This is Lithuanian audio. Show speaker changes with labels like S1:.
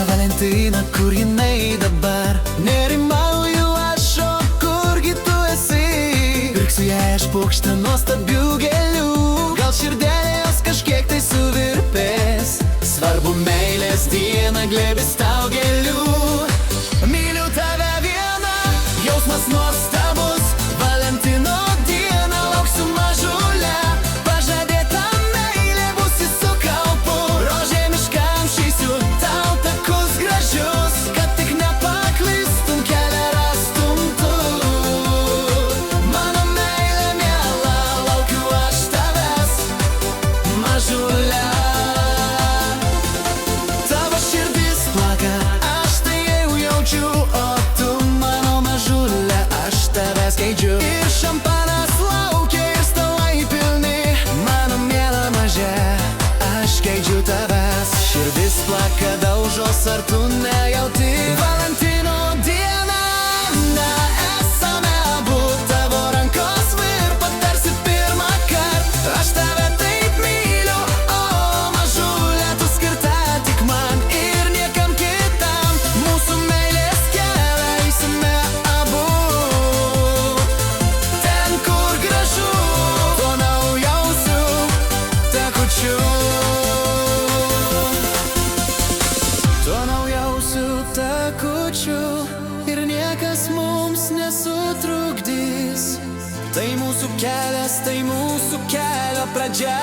S1: Valentina, kur jinai dabar? Nerimauju aš, o kurgi tu esi? Pirksiu jai aš puokštę nuostabių gėlių. Gal širdelė jos kažkiek tai suvirpės. Svarbu meilės dieną glėbis tau gėlių. Myliu tave vieną, jausmas nuostabus. Valentino dieną lauksiu mažulę. Pažadėta meilė bus su kaupu. Rožė miškam šysiu tau takus gražius, kad tik nepaklystum, kelią rastum tu. Mano meilė miela, laukiu aš tavęs, mažulę. Tavo širdis plaka, aš tai jau jaučiu, o tu mano mažulė, aš tavęs geidžiu. Ir šampanas laukia, ir stalai pilni, mano miela mažė, aš geidžiu tavęs. Širdis plaka daužos, ar tu nejauti? Valentino dieną, na esame abu, tavo rankos virpa tarsi pirmą kart. Aš tave taip myliu, o mažulė, tu skirta tik man ir niekam kitam. Mūsų meilės kelią eisime abu, ten kur gražu, tuo naujausiu takučiu. Tuo naujausiu takučiu, ir niekas mums nesutrukdys. Tai mūsų kelias, tai mūsų kelio pradžia.